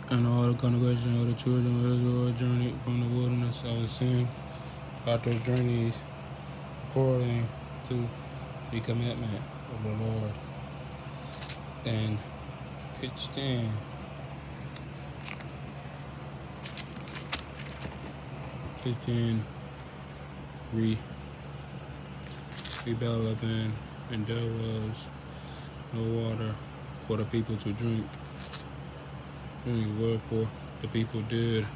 And all the congregation of the children of Israel journeyed from the wilderness of the Sin after journeys according to the commandment of the Lord, and pitched in re rebel again, and there was no water for the people to drink. Wherefore the people did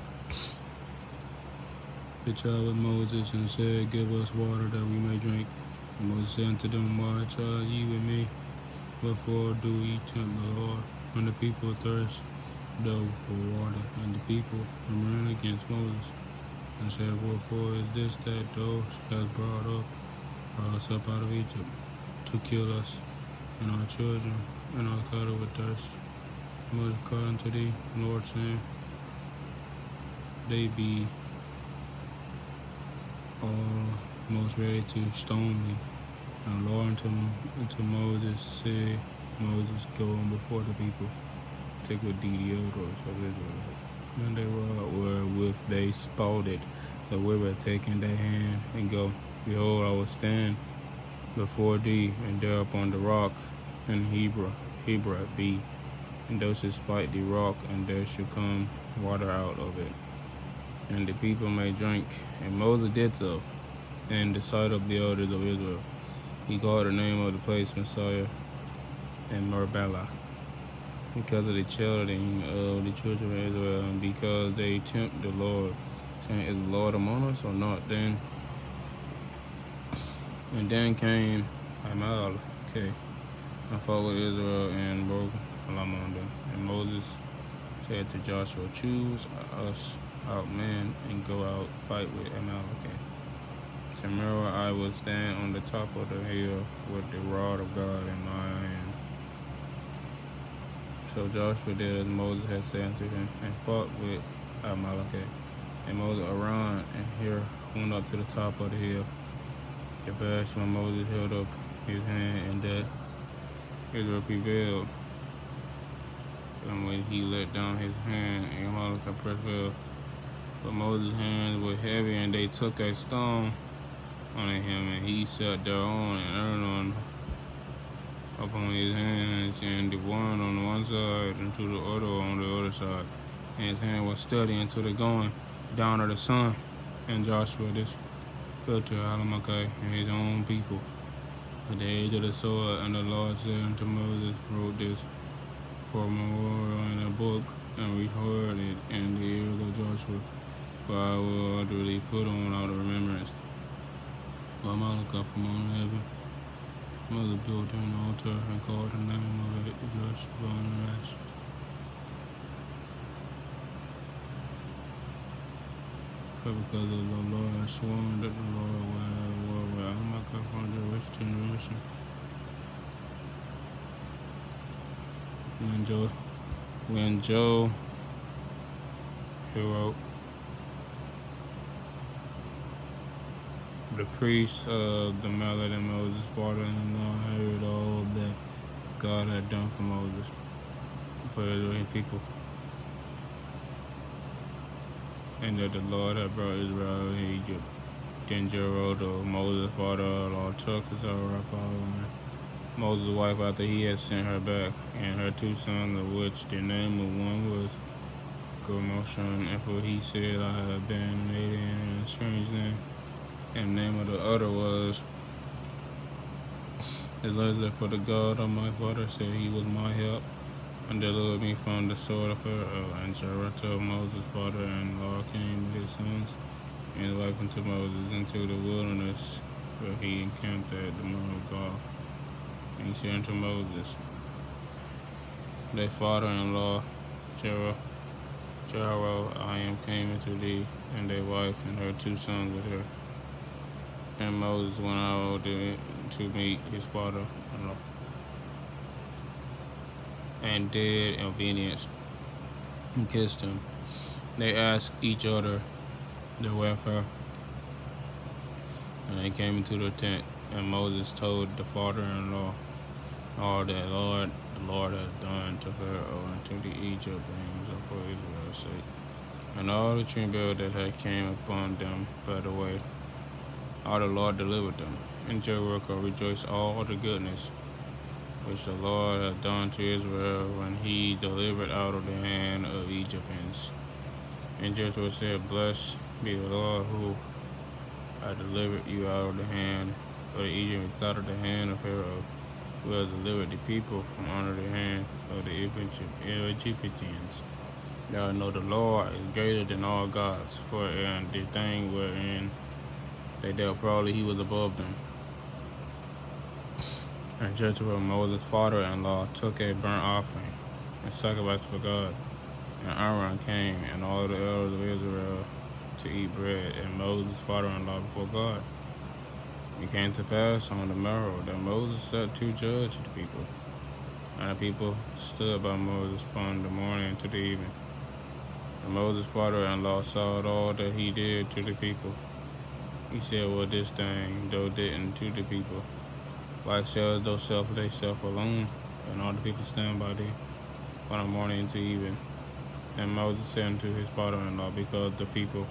pitch out with Moses and said, Give us water that we may drink. And Moses said unto them, Why charge ye with me? Wherefore do ye tempt the Lord? When the people thirst though for water, and the people ran against Moses, and said, Wherefore is this that thou hast brought us up out of Egypt, to kill us and our children and our cattle with thirst? Moses cried unto the Lord, saying, They be almost ready to stone me. And the Lord unto Moses said, Moses, go on before the people, take with thee the elders of Israel. And they wherewith they spouted the river, take in their hand, and go. Behold, I will stand before thee, and there upon the rock in Hebron be, and thou shalt spite the rock, and there shall come water out of it, and the people may drink. And Moses did so in the sight of the elders of Israel. He called the name of the place Messiah and Marbella, because of the children of the children of Israel, and because they tempt the Lord, saying, Is the Lord among us or not? Then came Amalek and fought with Israel and broke among them. And Moses said to Joshua, Choose us out men and go out fight with Amalek. Tomorrow I will stand on the top of the hill with the rod of God in my hand. So Joshua did as Moses had said unto him, and fought with Amalek. And Moses arose and here went up to the top of the hill. Jabesh, when Moses held up his hand, and that Israel prevailed. And when he let down his hand, Amalek prevailed. But Moses' hands were heavy, and they took a stone on him, and he sat thereon, and Aaron upon his hands, and the one on one side, and to the other on the other side. And his hand was steady until the going down of the sun. And Joshua this fell to Amalek and his own people at the edge of the sword. And the Lord said unto Moses, Wrote this for a memorial in a book, and record it in the ears of Joshua, for I will utterly put on out of remembrance Amalek from on heaven. Moses built an altar and called the name of it Joshua and Ashes. But because of the Lord had sworn that the Lord would have war with Amalek from generation to generation. When Joe wrote, the priest of the Mallet and Moses' father-in-law heard all that God had done for Moses, for Israel's people, and that the Lord had brought Israel out of Egypt. Then Jeroboam, Moses' father-in-law, took Moses' wife after he had sent her back, and her two sons, of which the name of one was Gershom, and for he said, I have been an alien in a strange land. And the name of the other was Eliezer, for the God of my father said he was my help, and delivered me from the sword of Pharaoh. And Jeroboam, Moses' father-in-law, came with his sons and his wife unto Moses into the wilderness, where he encamped at the Mount of God. And he said unto Moses, Thy father-in-law, Jehoram, came unto thee, and thy wife and her two sons with her. And Moses went out to meet his father-in-law, and did obedience, and kissed him. They asked each other their welfare, and they came into the tent. And Moses told the father-in-law all that the Lord had done to Pharaoh and to the Egyptians for Israel. Israel's sake. And all the trouble that had came upon them by the way, all the Lord delivered them. And Jericho rejoiced all the goodness which the Lord had done to Israel when he delivered out of the hand of Egyptians. And Joshua said, Blessed be the Lord who hath delivered you out of the hand of the Egyptians, out of the hand of Pharaoh, who has delivered the people from under the hand of the Egyptians. Now know the Lord is greater than all gods, for in the thing wherein they dealt proudly, he was above them. And Joshua, Moses' father-in-law, took a burnt offering and sacrificed for God. And Aaron came, and all the elders of Israel, to eat bread, and Moses' father-in-law before God. It came to pass on the morrow that Moses set to judge the people. And the people stood by Moses from the morning to the evening. And Moses' father-in-law saw all that he did to the people. He said, Well, this thing thou didn't to the people, why shalt thou self thyself alone, and all the people stand by thee from the morning to evening? And Moses said unto his father-in-law, Because the people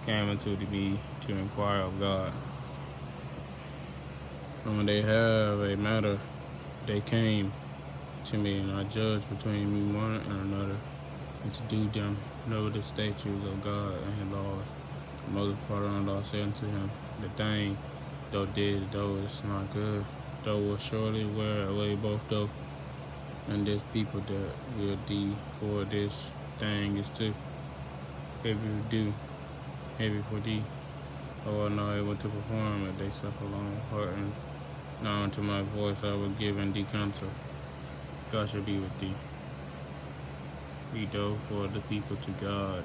came unto me to inquire of God. And when they have a matter, they came to me, and I judged between me one and another, and to do them know the statutes of God and his laws. And Moses' father-in-law said unto him, The thing thou did, though is not good. Thou wilt surely wear away both thou and this people that will thee, for this thing is too heavy for thee. Thou art not able to perform it thyself alone. Hearken now unto my voice, I will give thee counsel. God shall be with thee. Be thou for the people to God.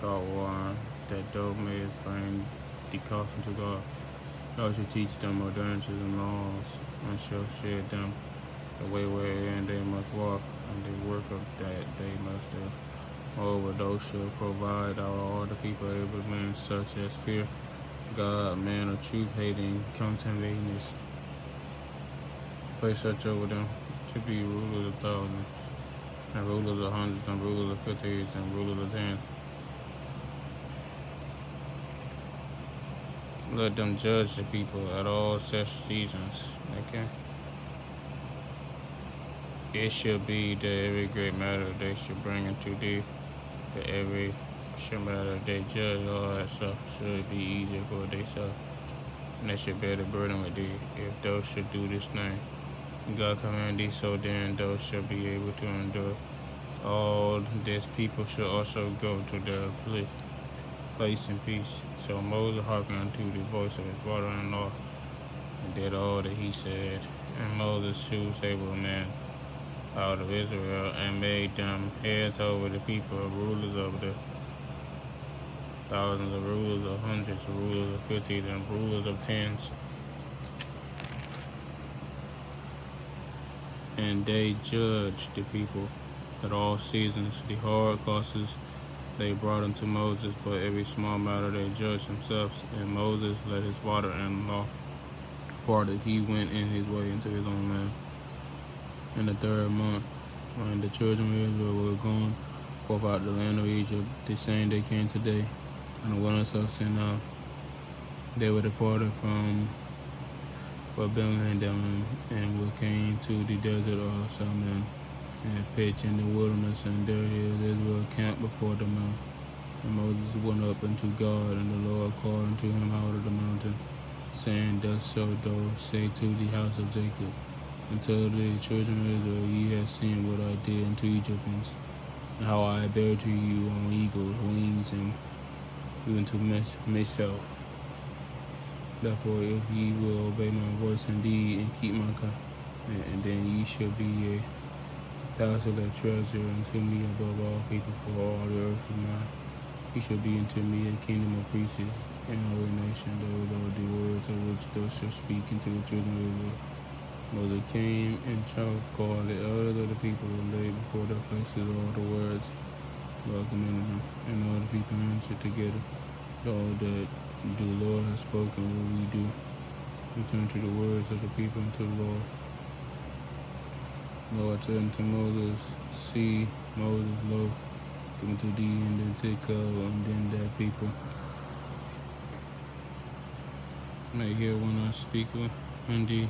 God warn that thou mayest bring the caution to God. Thou shalt teach them ordinances and laws, and shall share them the way wherein they must walk, and the work of that they must do. Moreover, thou shalt provide out all the people able men such as fear God, men of truth hating, contentedness. Place such over them to be rulers of thousands, and rulers of hundreds, and rulers of fifties, and rulers of tens. Let them judge the people at all such seasons. Okay. It should be that every great matter they should bring into thee, that every matter they judge, all that stuff should be easier for themselves, and they should bear the burden with thee. If thou should do this thing, God command thee, so then thou shalt be able to endure. All this people should also go to their place in peace. So Moses hearkened unto the voice of his father-in-law, and did all that he said. And Moses chose able men out of Israel, and made them heads over the people, rulers of the thousands, rulers of hundreds, rulers of fifties, and rulers of tens. And they judged the people at all seasons. The hard causes they brought unto Moses, but every small matter they judged themselves. And Moses let his father-in-law departed. He went in his way into his own land. In the third month, when the children of Israel were gone forth out of the land of Egypt, the same day came today, in the wilderness of Sinai. They were departed from Bethlehem, and we came to the desert of Salmon, and pitched in the wilderness, and there is Israel camped before the mount. And Moses went up unto God, and the Lord called unto him out of the mountain, saying, Thus shalt thou say to the house of Jacob, and tell the children of Israel, Ye have seen what I did unto Egyptians, and how I bare to you on eagles' wings, and even to myself. Therefore, if ye will obey my voice indeed, and keep my commandment, and then ye shall be a particular treasure unto me above all people, for all the earth is mine. Ye shall be unto me a kingdom of priests and a holy nation. Those are the words of which thou shalt speak unto the children of Israel. Moses came and called the elders of the people, and laid before their faces all the words God commanded them. And all the people answered together, All that the Lord has spoken will we do. Return to the words of the people and to the Lord. The Lord said unto Moses, See, Moses, lo, Come to the end of the call and then that people may hear when I speak when the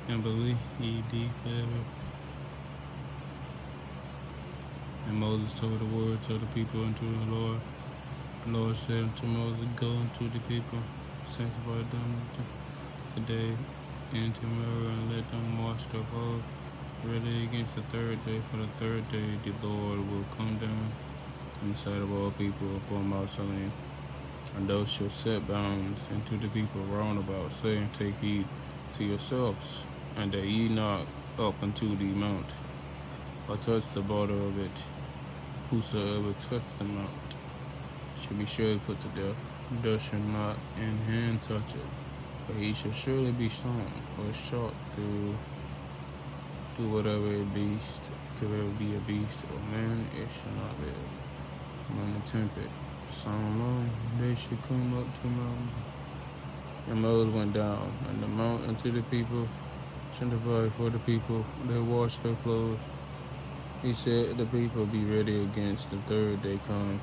and believe forever. And Moses told the words of the people unto the Lord. The Lord said unto Moses, go unto the people, sanctify them today and tomorrow, and let them wash their clothes ready against the third day. For the third day the Lord will come down in the sight of all people upon Mount Sinai. And those shall set bounds unto the people round about, saying, take heed to yourselves, and that ye not up unto the mount, or touch the border of it. Whosoever touch the mount shall be surely put to death. Thou shalt not in hand touch it, but he shall surely be stoned or shot through whatever a beast, till there be a beast or man, it shall not live. When the tempest sound long, they should come up to Mount. And Moses went down and the mount unto the people, sanctified for the people. They washed their clothes. He said, the people be ready against the third day come.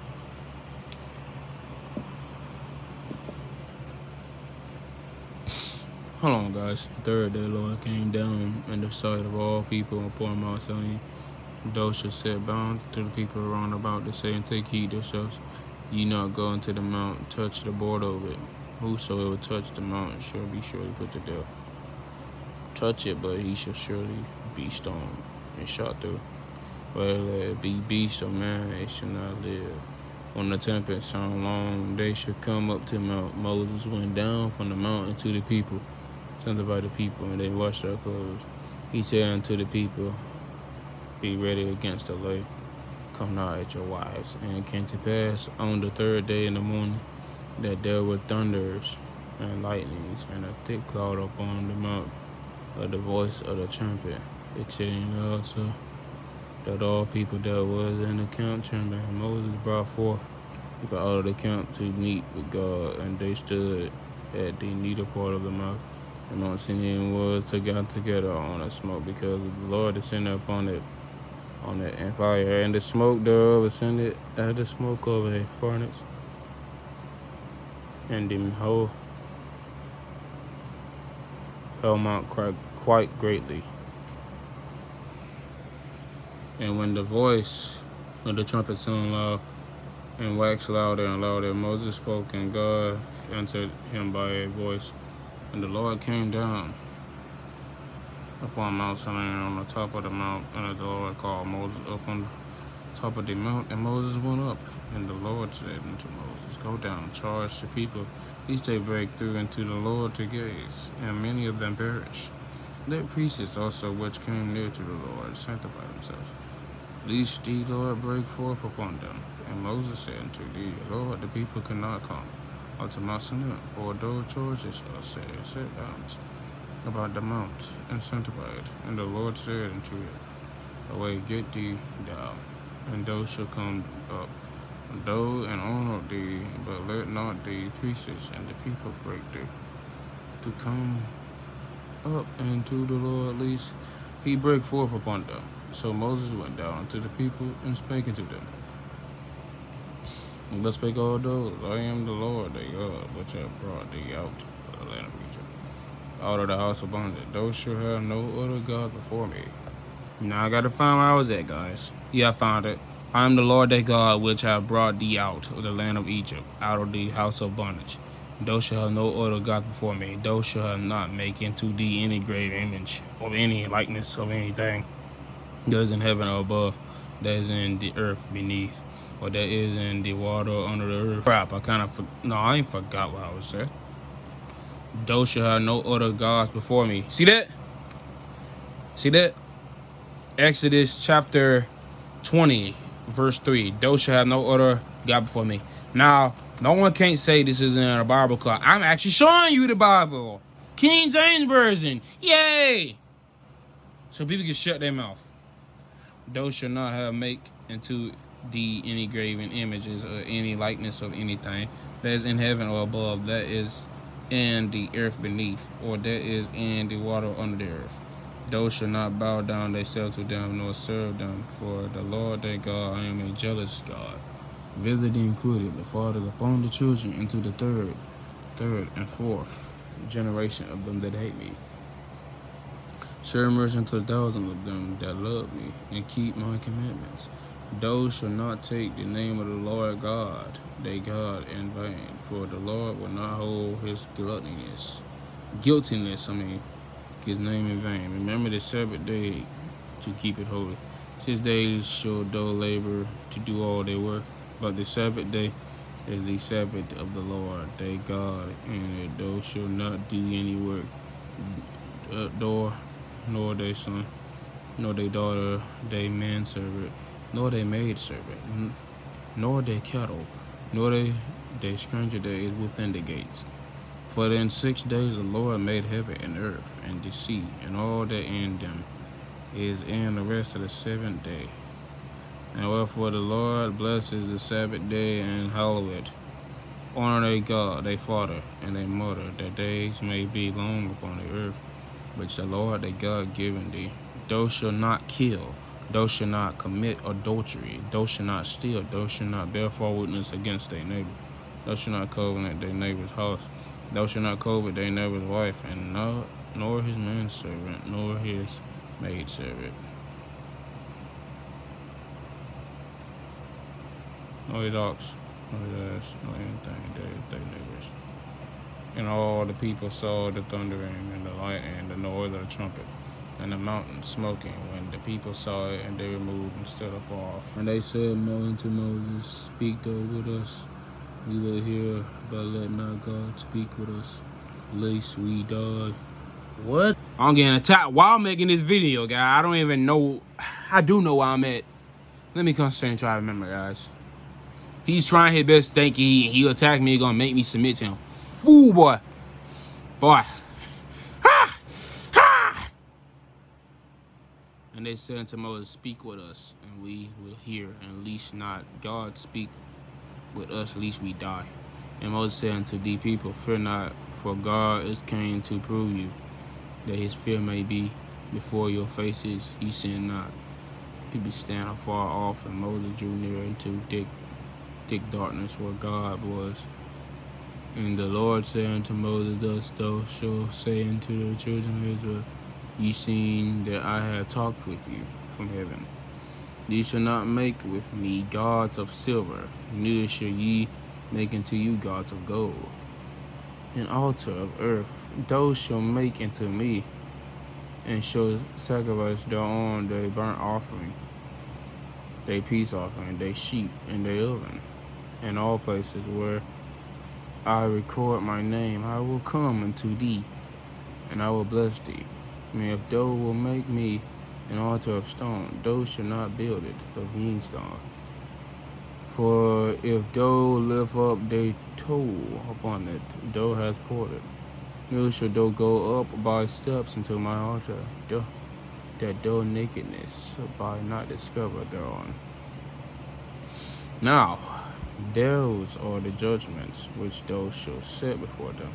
Hold on, guys. Third day, Lord came down in the sight of all people upon Mount Sinai. Those shall set bounds to the people around about to say, and take heed yourselves, ye not go into the mount, touch the border of it. Whosoever touch the mountain shall be surely put to death. Touch it, but he shall surely be stoned and shot through. Whether it be beast or man, it shall not live. When the tempest sound long, they shall come up to Mount. Moses went down from the mountain to the people, sanctified the people, and they washed their clothes. He said unto the people, be ready against the lay. Come not at your wives. And it came to pass on the third day in the morning that there were thunders and lightnings and a thick cloud upon the mount of the voice of the trumpet, exceeding also that all people that was in the camp trembled. And Moses brought forth people out of the camp to meet with God, and they stood at the neither part of the mount. And Mount Sinai was together on a smoke, because the Lord descended upon it in fire, and the smoke thereof ascended as the smoke of a furnace, and the whole mount cried quite greatly. And when the voice of the trumpet sounded loud and waxed louder and louder, Moses spoke, and God answered him by a voice. And the Lord came down upon Mount Sinai on the top of the mount, and the Lord called Moses up on the top of the mount, and Moses went up. And the Lord said unto Moses, go down, charge the people, lest they break through into the Lord to gaze, and many of them perish. Let priests also which came near to the Lord sanctify themselves, lest the Lord break forth upon them. And Moses said unto thee, Lord, the people cannot come unto Mount Sinai, for those charges are set bounds about the mount, and sanctify it. And the Lord said unto it, away, get thee down, and thou shalt come up, thou and honor thee, but let not the priests and the people break thee to come up into the Lord, lest he break forth upon them. So Moses went down unto the people and spake unto them. And thus spake all those, I am the Lord thy God, which have brought thee out of the land of Egypt, out of the house of bondage. Thou shalt have no other God before me. Now I gotta find where I was at, guys. Yeah, I found it. I am the Lord thy God, which have brought thee out of the land of Egypt, out of the house of bondage. Thou shalt have no other God before me. Thou shalt not make unto thee any graven image, of any likeness of anything that is in heaven or above, that is in the earth beneath, or that is in the water under the earth. Crap, I ain't forgot what I was saying. Thou shalt have no other gods before me. See that? See that? Exodus chapter 20, verse 3. Thou shalt have no other God before me. Now, no one can't say this isn't in the Bible, because I'm actually showing you the Bible. King James Version. Yay! So people can shut their mouth. Thou shalt not have make unto thee any graven images or any likeness of anything that is in heaven or above, that is in the earth beneath, or that is in the water under the earth. Those shall not bow down themselves to them, nor serve them. For the Lord their God, I am a jealous God, visiting iniquity of the fathers upon the children into the third and fourth generation of them that hate me. Share mercy unto 1,000 of them that love me, and keep my commandments. Those shall not take the name of the Lord God, their God, in vain. For the Lord will not hold his guiltiness, his name in vain. Remember the Sabbath day to keep it holy. 6 days shall thou labor to do all their work, but the Sabbath day is the Sabbath of the Lord thy God, and thou shalt not do any work, nor thy son, nor thy daughter, thy manservant, nor thy maidservant, nor thy cattle, nor thy stranger that is within the gates. For in 6 days the Lord made heaven and earth and the sea, and all that in them is in the rest of the 7th day. And wherefore the Lord blesses the Sabbath day and hallowed it. Honor thy God, thy father, and thy mother, that days may be long upon the earth, which the Lord thy God given thee. Thou shalt not kill, thou shalt not commit adultery, thou shalt not steal, thou shalt not bear false witness against thy neighbor, thou shalt not covenant thy neighbor's house, thou shalt not covet thy neighbor's wife, and nor his manservant, nor his maidservant, nor his ox, nor his ass, nor anything thy neighbor's. And all the people saw the thundering and the lightning and the noise of the trumpet, and the mountain smoking, when the people saw it, and they removed and stood afar off. And they said unto Moses, Speak thou with us, we will hear, but let not God speak with us, lest we die. What? I'm getting attacked while making this video, guys. I don't even know. I do know where I'm at. Let me concentrate and try to remember, guys. He's trying his best, thinking he'll attack me, gonna make me submit to him. Fool, boy. Ha! Ha! And they said unto Moses, Speak with us, and we will hear, and least not God speak with us, lest we die. And Moses said unto the people, Fear not, for God is came to prove you, that his fear may be before your faces. He sinned not to be stand afar off, and Moses drew near into thick darkness where God was. And the Lord said unto Moses, Thus thou shalt say unto the children of Israel, Ye seen that I have talked with you from heaven. Ye shall not make with me gods of silver, neither shall ye make unto you gods of gold. An altar of earth thou shalt make unto me, and shall sacrifice thereon their burnt offering, their peace offering, their sheep, and their oven. In all places where I record my name, I will come unto thee, and I will bless thee. And if thou wilt make me an altar of stone, thou shalt not build it of hewn stone. For if thou lift up thy toe upon it, thou hast poured it. Neither shalt thou go up by steps into my altar, that thou nakedness by not discovered thereon. Now, those are the judgments which thou shalt set before them.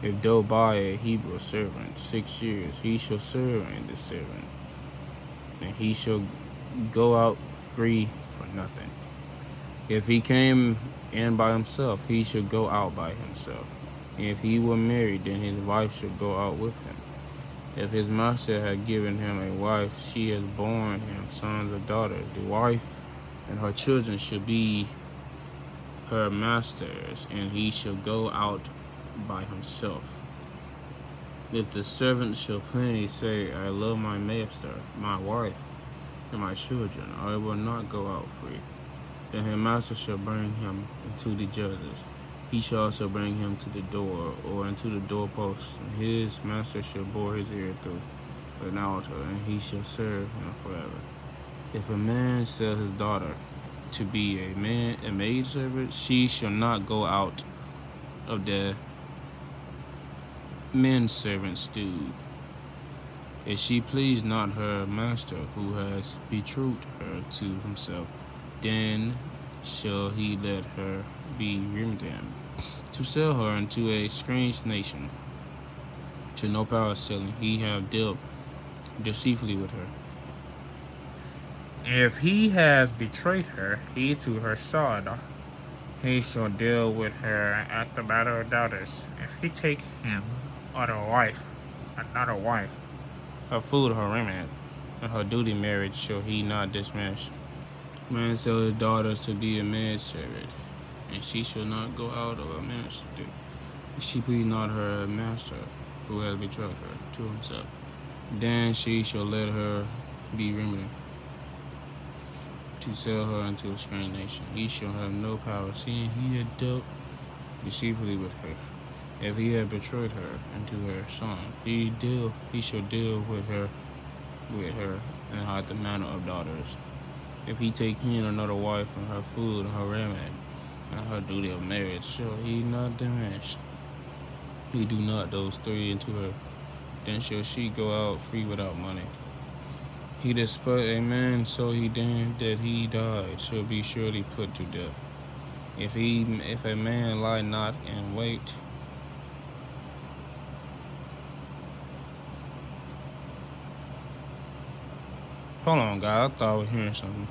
If thou buy a Hebrew servant 6 years, he shall serve in the servant, and he shall go out free for nothing. If he came in by himself, he shall go out by himself. And if he were married, then his wife shall go out with him. If his master had given him a wife, she has borne him sons or daughters. The wife and her children shall be her master's, and he shall go out by himself. If the servant shall plainly say, I love my master, my wife, and my children, I will not go out free, then his master shall bring him into the judges. He shall also bring him to the door, or into the doorpost, and his master shall bore his ear through an altar, and he shall serve him forever. If a man sell his daughter to be a maidservant, she shall not go out of the manservant's stew. If she please not her master, who has betrothed her to himself, then shall he let her be given to him, to sell her unto a strange nation, to no power selling. He have dealt deceitfully with her. If he has betrayed her, he to her son, he shall deal with her at the matter of daughters. If he take him another wife, her food, her raiment, and her duty marriage shall he not diminish. Man sell his daughters to be a man's servant, and she shall not go out of a ministry. If she please not her master, who has betrothed her to himself, then she shall let her be remitted to sell her unto a strange nation. He shall have no power, seeing he had dealt deceitfully with her. If he had betrayed her unto her son, he shall deal with her, and hide the manner of daughters. If he take in another wife, and her food, and her raiment, and her duty of marriage, shall he not diminish? He do not those three into her, then shall she go out free without money. He that spurt a man so he damned that he died shall be surely put to death. If a man lie not in wait, hold on, God, I thought I was hearing something.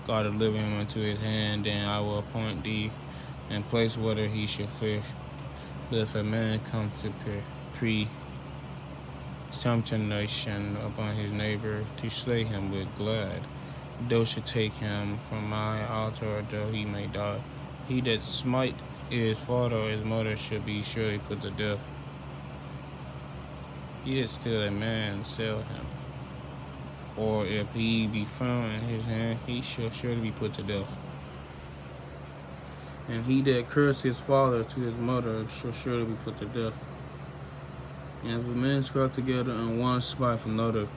God deliver him into his hand, then I will appoint thee in place whither he shall flee. But if a man come to temptation upon his neighbor to slay him with glad, thou should take him from my altar, though he may die. He that smite his father or his mother should be surely put to death. He that steal a man, sell him. Or if he be found in his hand, he shall surely be put to death. And he that curse his father to his mother shall surely be put to death. And if a man scrap together and one spite another,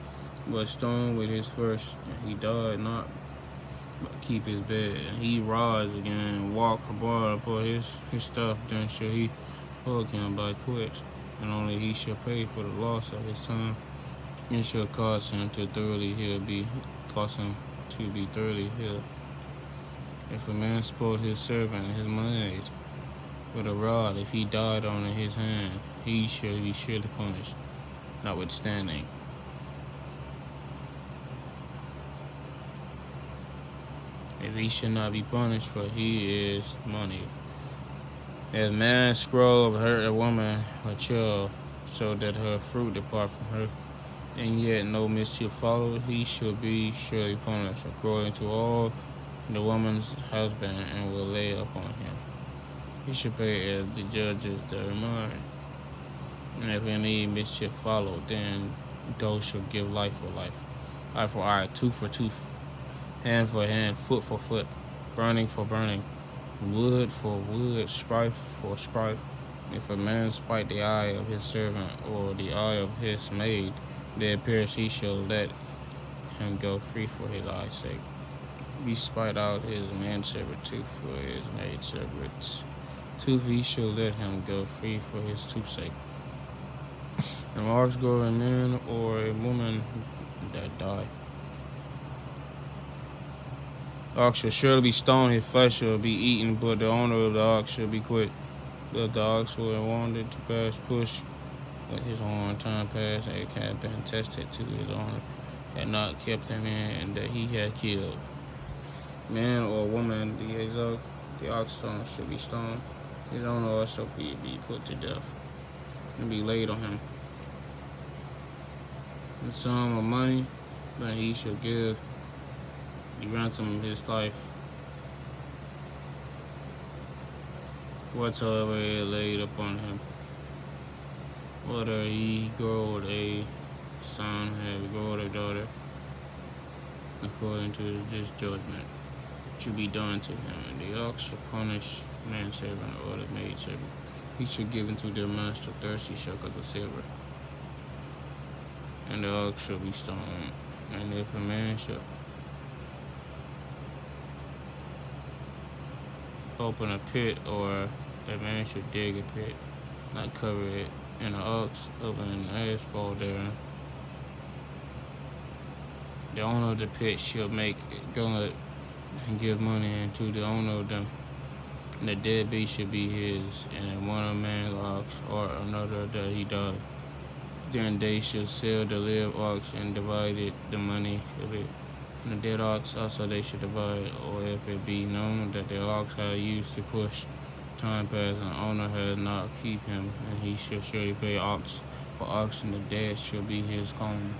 but stoned with his first, and he died not, but keep his bed, and he rise again and walk abroad upon his stuff, then shall he hug him by quits, and only he shall pay for the loss of his time, and shall cause him to be thoroughly healed. If a man spoil his servant and his maid with a rod, if he died on his hand, he shall be surely punished, notwithstanding. If he shall not be punished, for he is money. If a man scroll hurt a woman or child, so that her fruit depart from her, and yet no mischief follow, he shall be surely punished according to all the woman's husband, and will lay upon him. He shall pay as the judges determine. And if any mischief follow, then those shall give life for life, eye for eye, tooth for tooth, hand for hand, foot for foot, burning for burning, wood for wood, strife for strife. If a man spite the eye of his servant or the eye of his maid, there appears he shall let him go free for his eye's sake. He spite out his manservant tooth for his maidservant's tooth, he shall let him go free for his tooth's sake. An ox go a man or a woman that die, the ox shall surely be stoned, his flesh shall be eaten, but the owner of the ox shall be quit. But the ox who had wanted to pass push with his horn time past, it had been tested to his owner, had not kept him in, and that he had killed. Man or woman, the ox stone should be stoned. His owner also be put to death, and be laid on him. The sum of money that he shall give the ransom of his life, whatsoever is laid upon him, whether he grow a son, have grown a daughter, according to this judgment, should be done to him. And the ox shall punish manservant or the maidservant. He shall give unto their master 30 shekels of silver, and the ox shall be stoned. And if a man shall open a pit, or a man should dig a pit, not cover it, and an ox open an asphalt therein, the owner of the pit shall make gullet and give money unto the owner of them, and the dead beast shall be his, and one of man's ox or another that he died. Then they shall sell the live ox and divide the money of it. And the dead ox also they should divide, or if it be known that the ox had used to push time past, and the owner had not keep him, and he shall surely pay ox for ox, and the dead shall be his own.